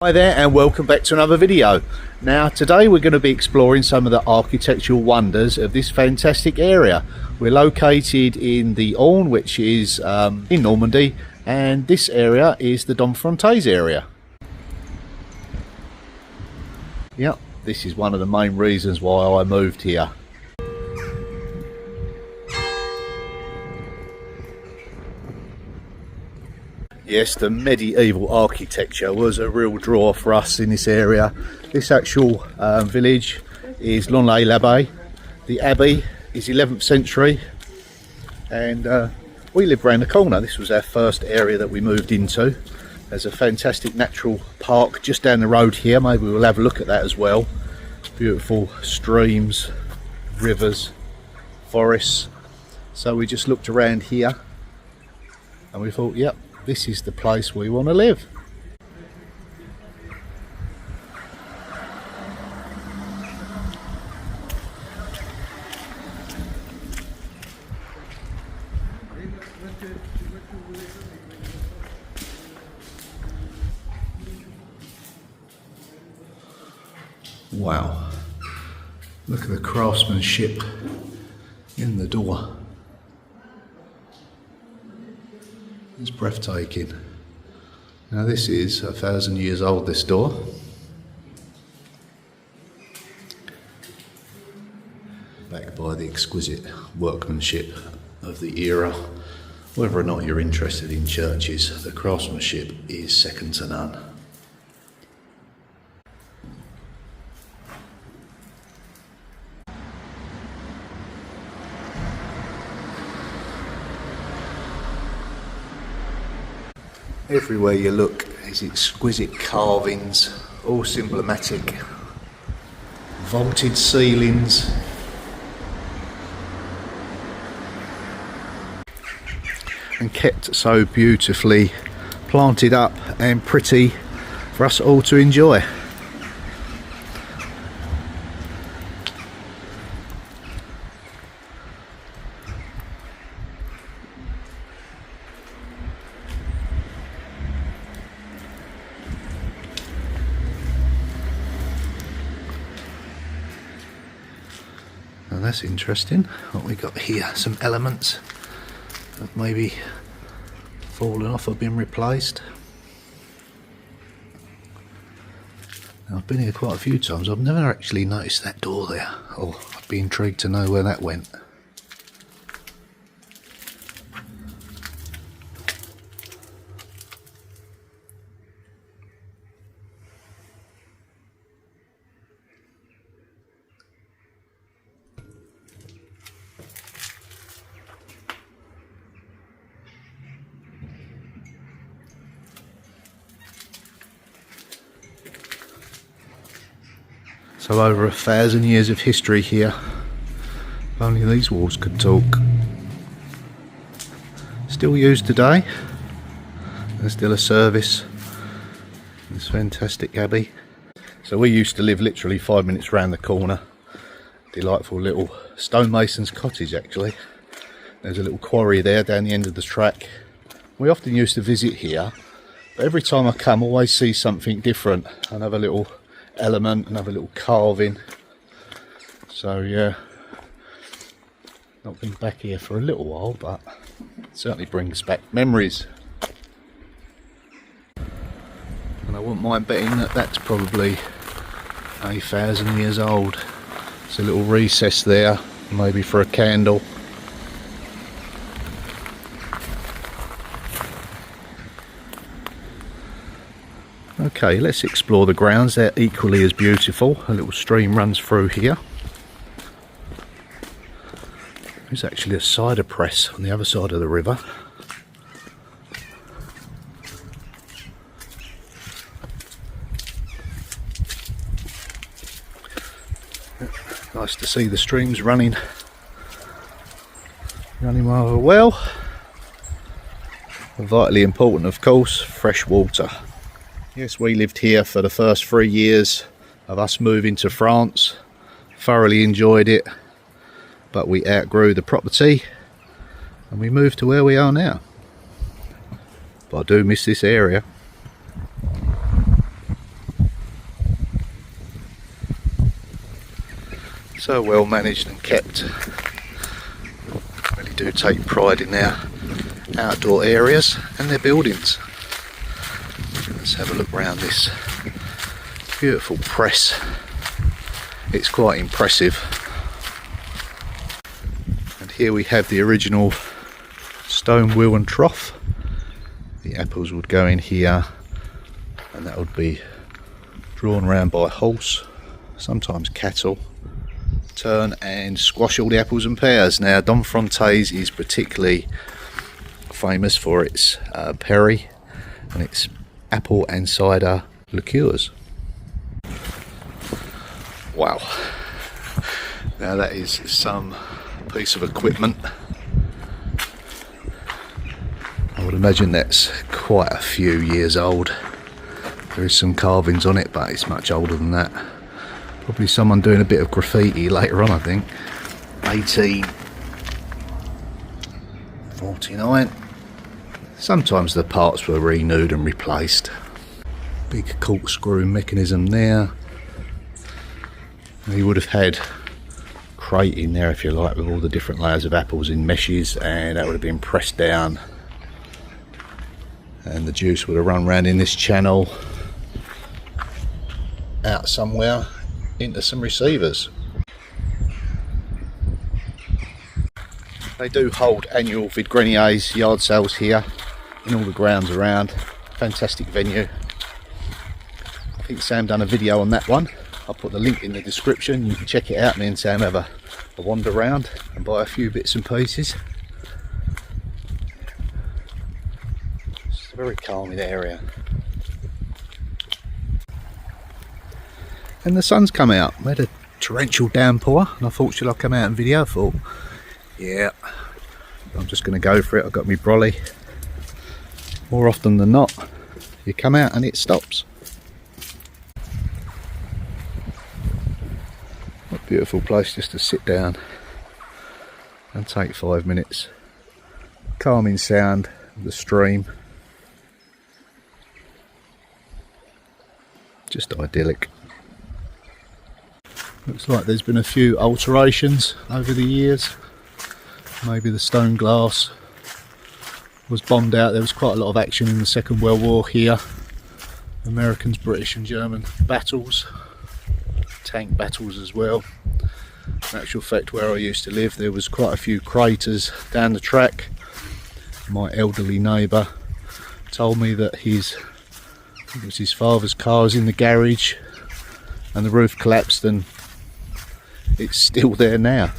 Hi there and welcome back to another video. Now today we're going to be exploring some of the architectural wonders of this fantastic area. We're located in the Orne, which is in Normandy, and this area is the Domfrontes area. Yep, this is one of the main reasons why I moved here. Yes, the medieval architecture was a real draw for us in this area. This actual village is Lonlay Abbaye. The Abbey is 11th century, and we live around the corner. This was our first area that we moved into. There's a fantastic natural park just down the road here. Maybe we'll have a look at that as well. Beautiful streams, rivers, forests. So we just looked around here and we thought, yep, this is the place we want to live. Wow, look at the craftsmanship in the door. It's breathtaking. Now this is 1,000 years old, this door. Backed by the exquisite workmanship of the era. Whether or not you're interested in churches, the craftsmanship is second to none. Everywhere you look is exquisite carvings, all emblematic. Vaulted ceilings. And kept so beautifully planted up and pretty for us all to enjoy. Now that's interesting. What we got here, some elements that maybe fallen off or been replaced. Now, I've been here quite a few times. I've never actually noticed that door there. Oh, I'd be intrigued to know where that went. So over 1,000 years of history here. If only these walls could talk. Still used today. There's still a service. This fantastic abbey. So we used to live literally 5 minutes round the corner. Delightful little stonemason's cottage actually. There's a little quarry there down the end of the track. We often used to visit here, but every time I come I always see something different. Another little element, another little carving. So yeah, not been back here for a little while, but it certainly brings back memories. And I wouldn't mind betting that that's probably 1,000 years old. There's a little recess there, maybe for a candle. Okay, let's explore the grounds. They're equally as beautiful. A little stream runs through here. There's actually a cider press on the other side of the river. Nice to see the streams running rather well. Vitally important, of course, fresh water. Yes, we lived here for the first 3 years of us moving to France. Thoroughly enjoyed it, but we outgrew the property and we moved to where we are now. But I do miss this area. So well managed and kept. Really do take pride in their outdoor areas and their buildings. Let's have a look around this beautiful press. It's quite impressive. And here we have the original stone wheel and trough. The apples would go in here and that would be drawn around by horse, sometimes cattle, turn and squash all the apples and pears. Now Domfrontes is particularly famous for its perry and its apple and cider liqueurs. Wow, now that is some piece of equipment. I would imagine that's quite a few years old. There is some carvings on it, but it's much older than that. Probably someone doing a bit of graffiti later on, I think. 1849. Sometimes the parts were renewed and replaced. Big corkscrew mechanism there. You would have had crate in there, if you like, with all the different layers of apples in meshes, and that would have been pressed down. And the juice would have run round in this channel out somewhere into some receivers. They do hold annual vide greniers, yard sales here in all the grounds around. Fantastic venue. I think Sam done a video on that one. I'll put the link in the description. You can check it out. Me and Sam have a wander around and buy a few bits and pieces. It's a very calming area. And the sun's come out. We had a torrential downpour and I thought, should I come out and video? I thought, yeah, I'm just going to go for it. I've got my brolly. More often than not, you come out and it stops. What a beautiful place just to sit down and take 5 minutes. Calming sound of the stream. Just idyllic. Looks like there's been a few alterations over the years. Maybe the stone glass was bombed out. There was quite a lot of action in the Second World War here. Americans, British and German battles. Tank battles as well. In actual fact, where I used to live, there was quite a few craters down the track. My elderly neighbour told me that I think it was his father's car was in the garage and the roof collapsed, and it's still there now.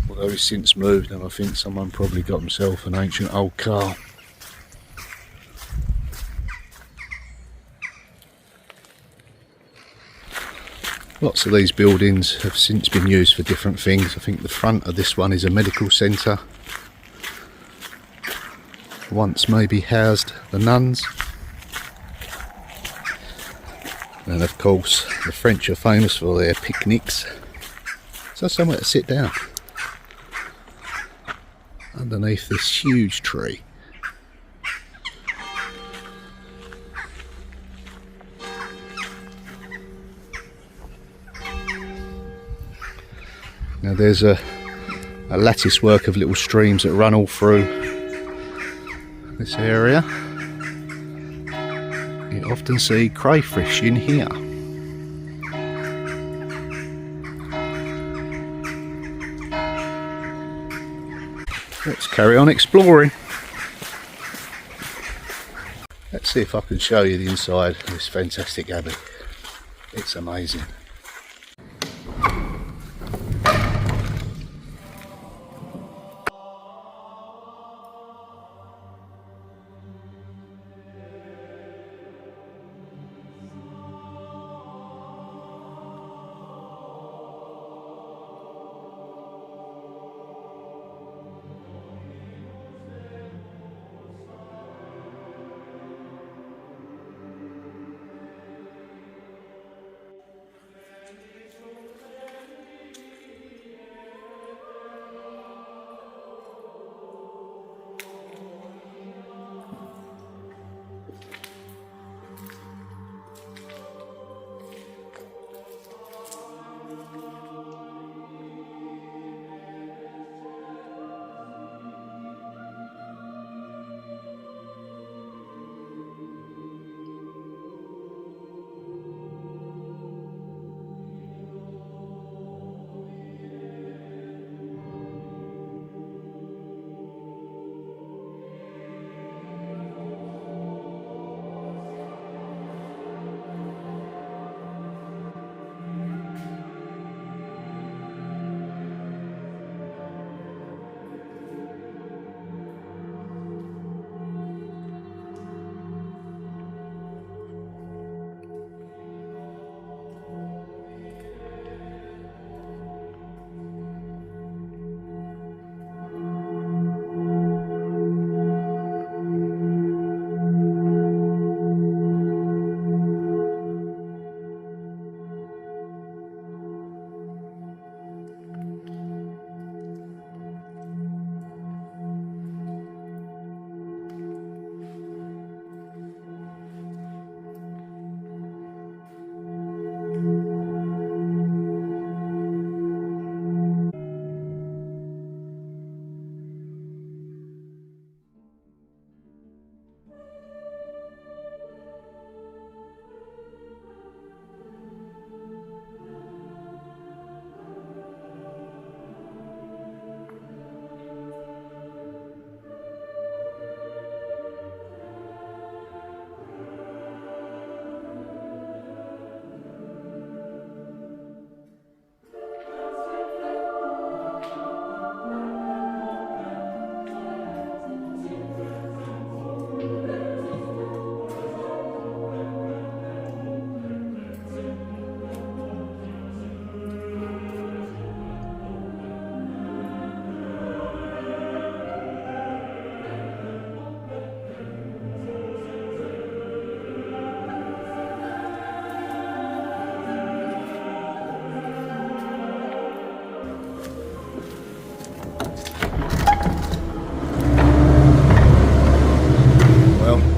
Although he's since moved, and I think someone probably got himself an ancient old car. Lots of these buildings have since been used for different things. I think the front of this one is a medical centre. Once maybe housed the nuns. And of course the French are famous for their picnics. So somewhere to sit down underneath this huge tree. Now there's a lattice work of little streams that run all through this area. You often see crayfish in here. Let's carry on exploring. Let's see if I can show you the inside of this fantastic abbey. It's amazing.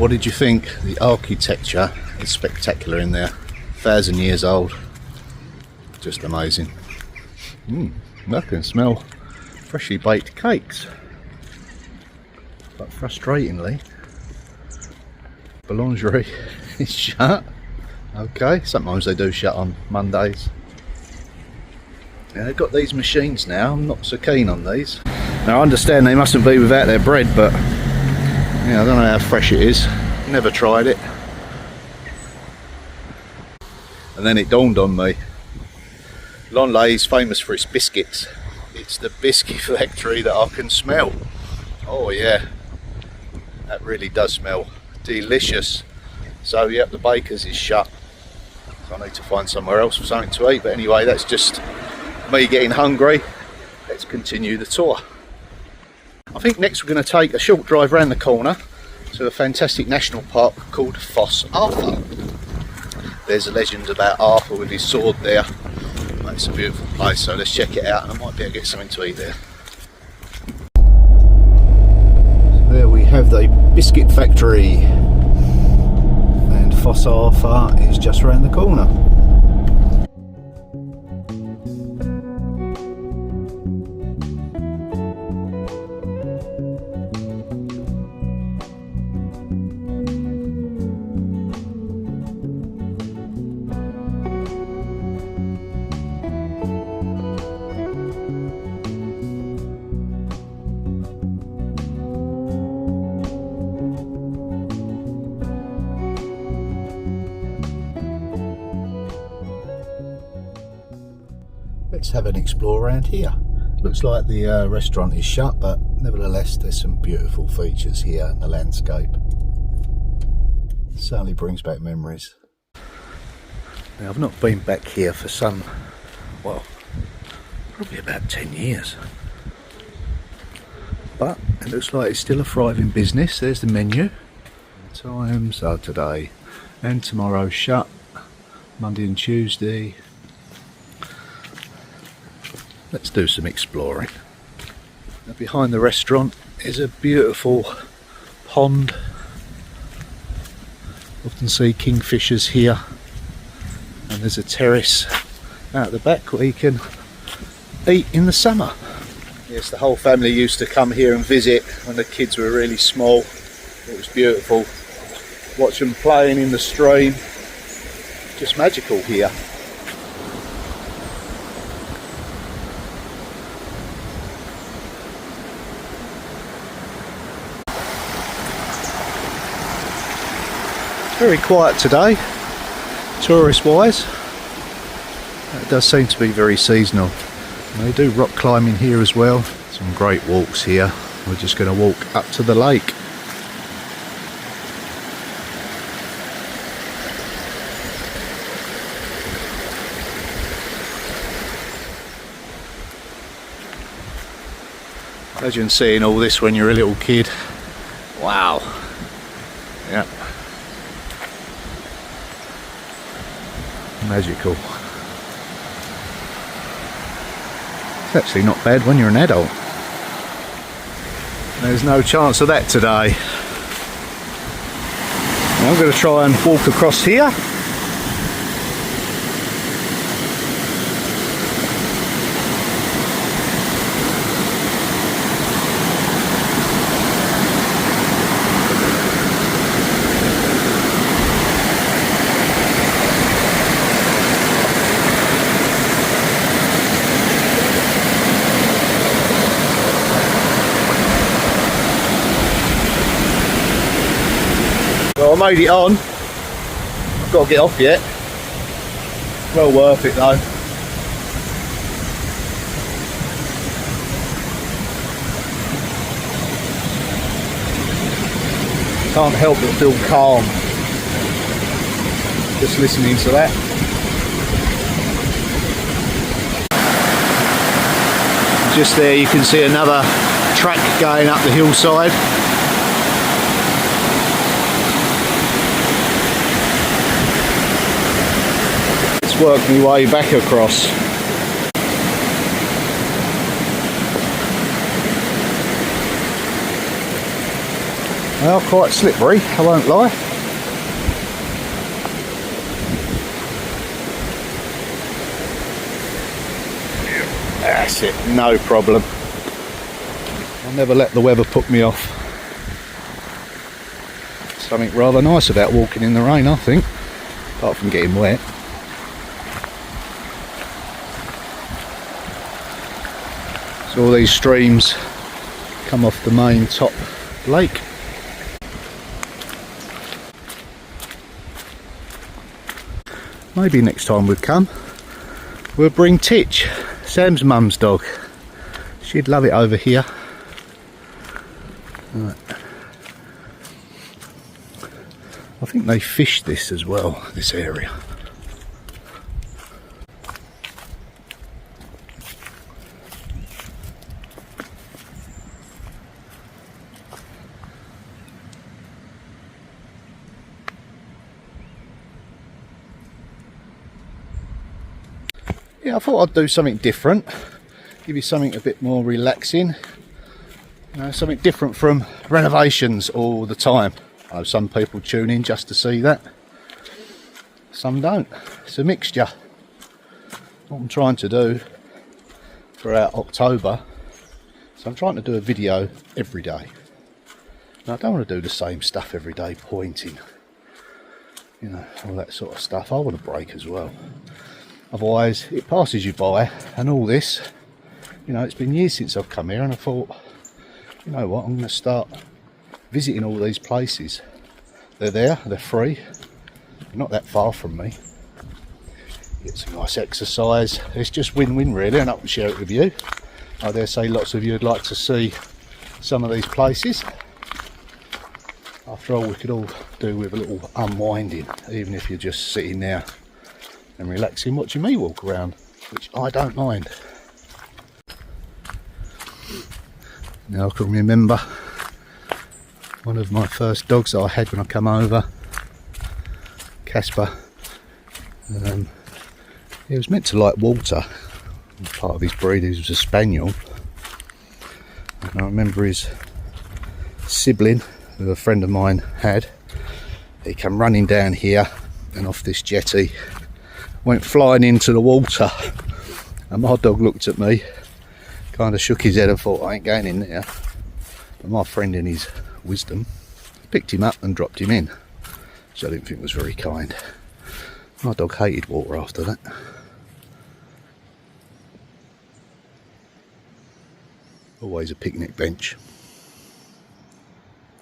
What did you think? The architecture is spectacular in there. 1,000 years old. Just amazing. I can smell freshly baked cakes. But frustratingly, boulangerie is shut. Okay, sometimes they do shut on Mondays. Yeah, they've got these machines now. I'm not so keen on these. Now I understand they mustn't be without their bread, but yeah, I don't know how fresh it is. Never tried it. And then it dawned on me. Lonlay is famous for its biscuits. It's the biscuit factory that I can smell. Oh yeah, that really does smell delicious. So yeah, the baker's is shut. So I need to find somewhere else for something to eat. But anyway, that's just me getting hungry. Let's continue the tour. I think next we're going to take a short drive around the corner to a fantastic national park called Fossé. There's a legend about Arthour with his sword there. It's a beautiful place, so let's check it out, and I might be able to get something to eat there. There we have the biscuit factory, and Fossé is just around the corner. Let's have an explore around here. Looks like the restaurant is shut, but nevertheless there's some beautiful features here in the landscape. Certainly brings back memories. Now I've not been back here for some, well, probably about 10 years. But it looks like it's still a thriving business. There's the menu. Times are today and tomorrow shut. Monday and Tuesday. Let's do some exploring. Now behind the restaurant is a beautiful pond. Often see kingfishers here. And there's a terrace out the back where you can eat in the summer. Yes, the whole family used to come here and visit when the kids were really small. It was beautiful. Watch them playing in the stream. Just magical here. Very quiet today, tourist wise. It does seem to be very seasonal. And they do rock climbing here as well. Some great walks here. We're just going to walk up to the lake. Imagine seeing all this when you're a little kid. Wow. Yeah. Magical. It's actually not bad when you're an adult. There's no chance of that today. I'm going to try and walk across here. Well, I made it on. I've got to get off yet. Well worth it though. Can't help but feel calm just listening to that. Just there you can see another track going up the hillside. Work my way back across. They are quite slippery, I won't lie. That's it, no problem. I'll never let the weather put me off. Something rather nice about walking in the rain, I think, apart from getting wet. So all these streams come off the main top lake. Maybe next time we come, we'll bring Titch, Sam's mum's dog. She'd love it over here. Right. I think they fish this as well, this area. Yeah, I thought I'd do something different, give you something a bit more relaxing, something different from renovations all the time. I know some people tune in just to see that, some don't. It's a mixture. What I'm trying to do throughout October, so I'm trying to do a video every day. Now, I don't want to do the same stuff every day, pointing, you know, all that sort of stuff. I want a break as well. Otherwise it passes you by, and all this, you know, it's been years since I've come here, and I thought, you know what, I'm going to start visiting all these places. They're there, they're free, they're not that far from me. Get some nice exercise. It's just win-win really, and I can share it with you. I dare say lots of you would like to see some of these places. After all, we could all do with a little unwinding, even if you're just sitting there and relaxing, watching me walk around, which I don't mind. Now I can remember one of my first dogs that I had when I come over, Casper. He was meant to like water. Part of his breed, he was a spaniel. And I remember his sibling, who a friend of mine had, he came running down here and off this jetty, went flying into the water, and my dog looked at me, kind of shook his head and thought, I ain't going in there. But my friend, in his wisdom, picked him up and dropped him in, which I didn't think was very kind. My dog hated water after that. Always a picnic bench.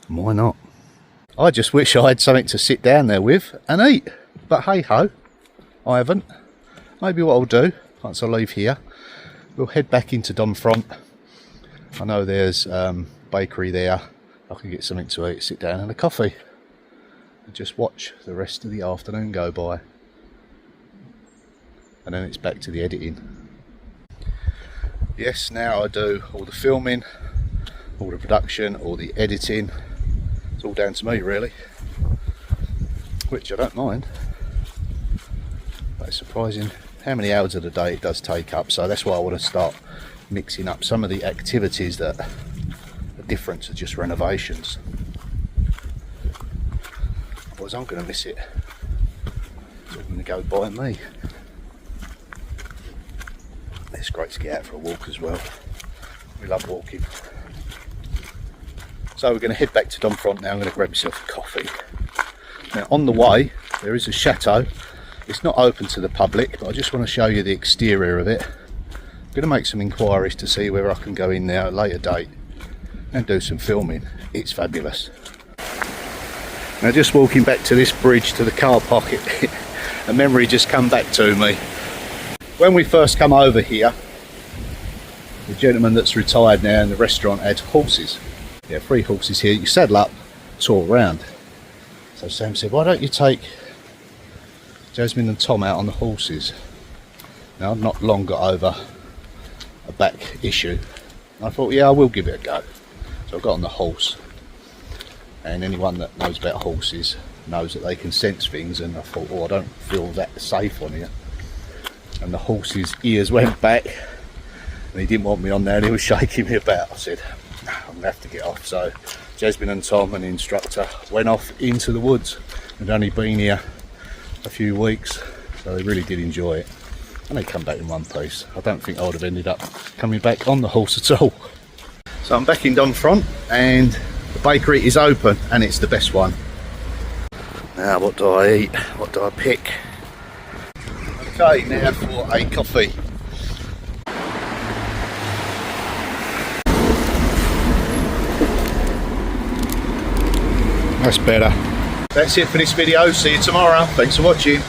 Why not? I just wish I had something to sit down there with and eat, but hey ho, I haven't. Maybe what I'll do, once I leave here, we'll head back into Domfront. I know there's bakery there. I can get something to eat, sit down and a coffee, and just watch the rest of the afternoon go by. And then it's back to the editing. Yes, now I do all the filming, all the production, all the editing. It's all down to me really, which I don't mind. But it's surprising how many hours of the day it does take up, so that's why I want to start mixing up some of the activities that are different to just renovations. Otherwise I'm going to miss it. It's all going to go by me. It's great to get out for a walk as well. We love walking. So we're going to head back to Domfront now. I'm going to grab myself a coffee. Now on the way there is a chateau. It's not open to the public, but I just want to show you the exterior of it. I'm going to make some inquiries to see whether I can go in there at a later date and do some filming. It's fabulous. Now just walking back to this bridge to the car park, a memory just come back to me. When we first come over here, the gentleman that's retired now in the restaurant had horses. Yeah, 3 horses here. You saddle up, tour around. So Sam said, why don't you take Jasmine and Tom out on the horses? Now I've not long got over a back issue. And I thought, yeah, I will give it a go. So I got on the horse. And anyone that knows about horses knows that they can sense things, and I thought, oh, I don't feel that safe on here. And the horse's ears went back, and he didn't want me on there, and he was shaking me about. I said, no, I'm going to have to get off. So Jasmine and Tom, and the instructor, went off into the woods. They'd only been here a few weeks, so they really did enjoy it. And they come back in one piece. I don't think I would have ended up coming back on the horse at all. So I'm back in Don Front, and the bakery is open, and it's the best one. Now what do I eat? What do I pick? Okay, now for a coffee. That's better. That's it for this video. See you tomorrow. Thanks for watching.